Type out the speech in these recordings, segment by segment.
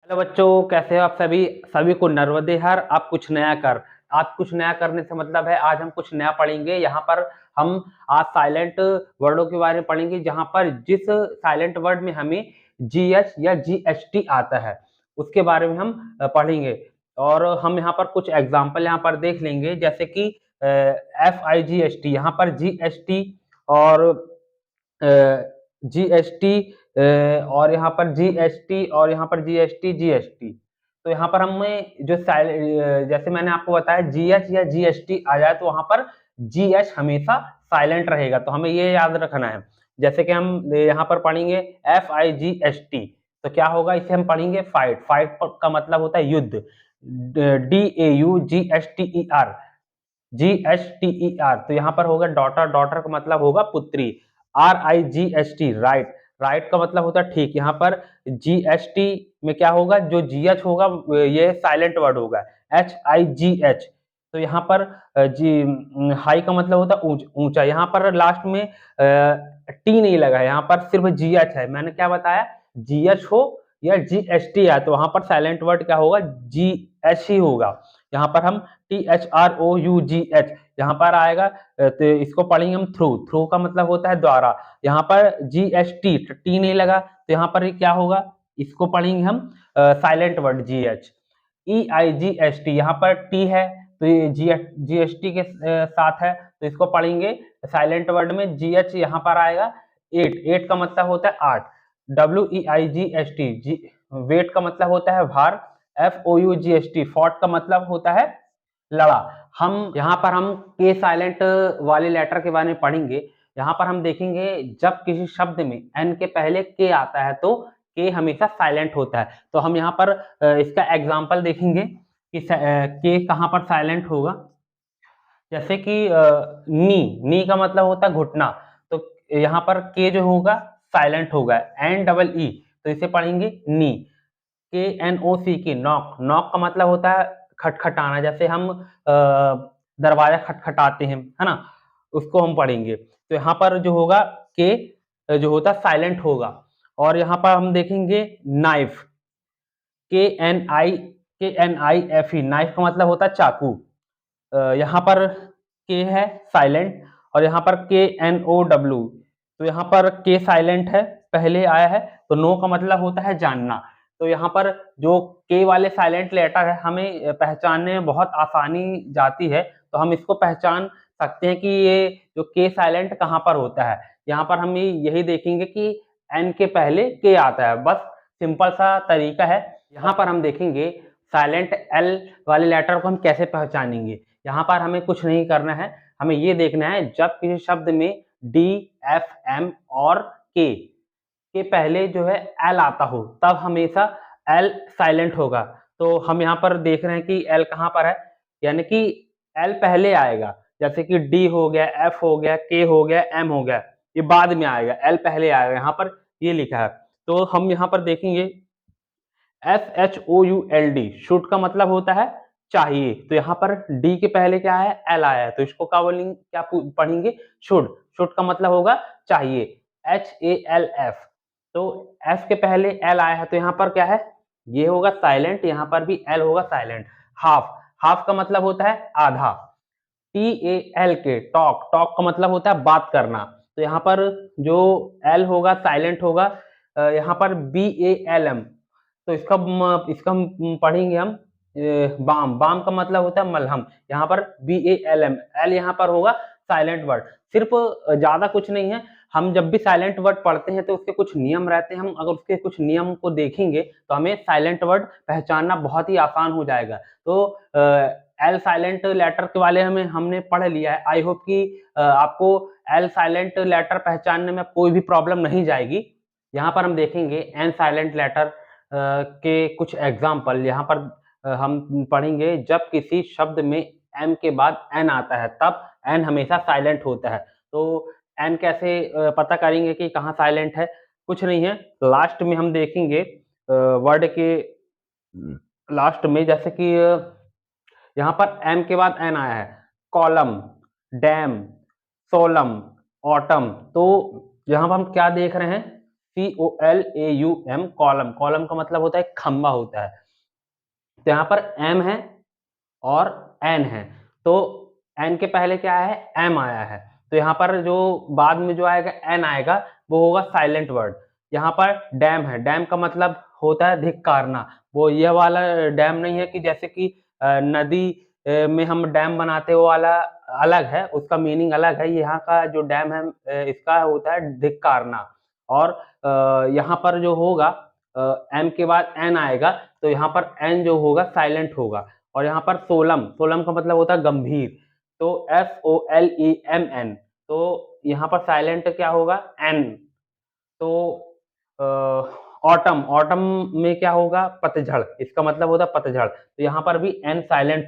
Hello बच्चों, कैसे हो आप सभी। सभी को नर्मदे हर। आप कुछ नया कर। आप कुछ नया करने से मतलब है आज हम कुछ नया पढ़ेंगे। यहाँ पर हम आज साइलेंट वर्डों के बारे में पढ़ेंगे, जहाँ पर जिस साइलेंट वर्ड में हमें जीएच या जीएसटी आता है उसके बारे में हम पढ़ेंगे। और हम यहाँ पर कुछ एग्जाम्पल यहाँ पर देख लेंगे, जैसे कि FIGST, यहाँ पर जीएसटी और जीएसटी और यहाँ पर जीएसटी और यहाँ पर जीएसटी जीएसटी। तो यहाँ पर हमें जो जैसे मैंने आपको बताया जीएच या जीएसटी आ जाए तो वहां पर जीएच हमेशा साइलेंट रहेगा, तो हमें ये याद रखना है। जैसे कि हम यहाँ पर पढ़ेंगे FIGST, तो क्या होगा, इसे हम पढ़ेंगे फाइट। फाइट का मतलब होता है युद्ध। DAUGSTER, GHTER, तो यहाँ पर होगा डॉटर। डॉटर का मतलब होगा पुत्री। RIGST, right. राइट का मतलब होता है ठीक। यहाँ पर GST में क्या होगा, जो GH होगा ये साइलेंट वर्ड होगा। HIGH, तो यहाँ पर जी हाई का मतलब होता है ऊंचा। यहाँ पर लास्ट में टी नहीं लगा, यहाँ पर सिर्फ GH है। मैंने क्या बताया, GH हो या GST है तो वहां पर साइलेंट वर्ड क्या होगा, GH ही होगा। यहाँ पर हम THROUGH यहाँ पर आएगा, तो इसको पढ़ेंगे हम थ्रू। थ्रू का मतलब होता है द्वारा। यहाँ पर GST टी नहीं लगा तो यहाँ पर क्या होगा, इसको पढ़ेंगे हम साइलेंट वर्ड GH। EIGST, यहाँ पर टी है तो ये GST के साथ है तो इसको पढ़ेंगे साइलेंट वर्ड में GH यहाँ पर आएगा। एट, एट का मतलब होता है आठ। WEIGST, वेट का मतलब होता है भार। FOUGST, फॉट का मतलब होता है लड़ा। हम यहाँ पर हम के साइलेंट वाले लेटर के बारे में पढ़ेंगे। यहाँ पर हम देखेंगे जब किसी शब्द में एन के पहले के आता है तो के हमेशा साइलेंट होता है। तो हम यहाँ पर इसका एग्जाम्पल देखेंगे कि के कहाँ पर साइलेंट होगा। जैसे कि नी का मतलब होता है घुटना, तो यहाँ पर के जो होगा साइलेंट होगा। NEE, तो इसे पढ़ेंगे नी। KNOC की नॉक। नॉक का मतलब होता है खटखटाना, जैसे हम दरवाजा खटखटाते हैं, है ना, उसको हम पढ़ेंगे। तो यहाँ पर जो होगा के जो होता है साइलेंट होगा। और यहाँ पर हम देखेंगे नाइफ। KNIFE, नाइफ का मतलब होता है चाकू। यहाँ पर के है साइलेंट और यहाँ पर KNOW, तो यहाँ पर के साइलेंट है, पहले आया है, तो नो का मतलब होता है जानना। तो यहाँ पर जो के वाले साइलेंट लेटर है हमें पहचानने में बहुत आसानी जाती है, तो हम इसको पहचान सकते हैं कि ये जो के साइलेंट कहाँ पर होता है। यहाँ पर हम यही देखेंगे कि एन के पहले के आता है, बस सिंपल सा तरीका है। यहाँ पर हम देखेंगे साइलेंट एल वाले लेटर को हम कैसे पहचानेंगे। यहाँ पर हमें कुछ नहीं करना है, हमें ये देखना है जब किसी शब्द में D, F, M और के पहले जो है एल आता हो तब हमेशा एल साइलेंट होगा। तो हम यहाँ पर देख रहे हैं कि एल कहाँ पर है, यानी कि एल पहले आएगा। जैसे कि डी हो गया, एफ हो गया, के हो गया, एम हो गया, ये बाद में आएगा, एल पहले आएगा, यहाँ पर ये लिखा है। तो हम यहाँ पर देखेंगे SHOULD, शुड का मतलब होता है चाहिए, तो यहाँ पर डी के पहले क्या है, एल आया है, तो इसको क्या बोलेंगे, क्या पढ़ेंगे, शुड। शुड का मतलब होगा चाहिए। HALF, तो एफ के पहले एल आया है तो यहाँ पर क्या है, ये होगा साइलेंट, यहाँ पर भी एल होगा साइलेंट। हाफ, हाफ का मतलब होता है आधा। TALK, टॉक, टॉक का मतलब होता है बात करना, तो यहाँ पर जो एल होगा साइलेंट होगा। यहाँ पर BALM, तो इसका हम पढ़ेंगे हम बाम। बाम का मतलब होता है मलहम, यहाँ पर BALM, एल यहाँ पर होगा साइलेंट वर्ड। सिर्फ ज्यादा कुछ नहीं है, हम जब भी साइलेंट वर्ड पढ़ते हैं तो उसके कुछ नियम रहते हैं, हम अगर उसके कुछ नियम को देखेंगे तो हमें साइलेंट वर्ड पहचानना बहुत ही आसान हो जाएगा। तो एल साइलेंट लेटर के वाले हमने पढ़ लिया है। आई होप कि आपको एल साइलेंट लेटर पहचानने में कोई भी प्रॉब्लम नहीं जाएगी। यहाँ पर हम देखेंगे एन साइलेंट लेटर के कुछ एग्जाम्पल। यहाँ पर हम पढ़ेंगे जब किसी शब्द में एम के बाद एन आता है तब एन हमेशा साइलेंट होता है। तो एन कैसे पता करेंगे कि कहाँ साइलेंट है, कुछ नहीं है, लास्ट में हम देखेंगे वर्ड के लास्ट में, जैसे कि यहाँ पर एम के बाद एन आया है, कॉलम, डैम, सोलम, ऑटम। तो यहाँ पर हम क्या देख रहे हैं, COLAUM, कॉलम। कॉलम का मतलब होता है खंबा होता है। तो यहाँ पर M है और N है, तो N के पहले क्या है, M आया है, तो यहाँ पर जो बाद में जो आएगा N आएगा वो होगा साइलेंट वर्ड। यहाँ पर डैम है, डैम का मतलब होता है धिक्कारना। वो ये वाला डैम नहीं है कि जैसे कि नदी में हम डैम बनाते वो वाला अलग है, उसका मीनिंग अलग है। यहाँ का जो डैम है इसका होता है धिक्कारना। और यहाँ पर जो होगा M के बाद N आएगा, तो यहाँ पर N जो होगा साइलेंट होगा। और यहाँ पर सोलम, सोलम का मतलब होता है गंभीर, तो SOLEMN, तो यहाँ पर साइलेंट क्या होगा, N। तो ऑटम, ऑटम में क्या होगा, पतझड़, इसका मतलब होता है पतझड़, तो यहाँ पर भी N साइलेंट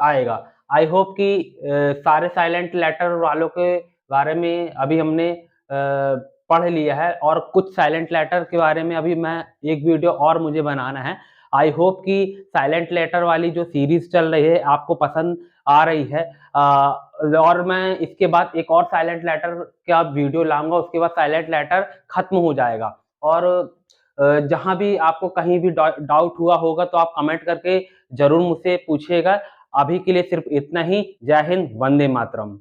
आएगा। आई होप कि सारे साइलेंट लेटर वालों के बारे में अभी हमने पढ़ लिया है, और कुछ साइलेंट लेटर के बारे में अभी मैं एक वीडियो और मुझे बनाना है। आई होप कि साइलेंट लेटर वाली जो सीरीज चल रही है आपको पसंद आ रही है। और मैं इसके बाद एक और साइलेंट लेटर का वीडियो लाऊंगा, उसके बाद साइलेंट लेटर खत्म हो जाएगा। और जहां भी आपको कहीं भी डाउट हुआ होगा तो आप कमेंट करके जरूर मुझसे पूछिएगा। अभी के लिए सिर्फ इतना ही। जय हिंद, वंदे मातरम।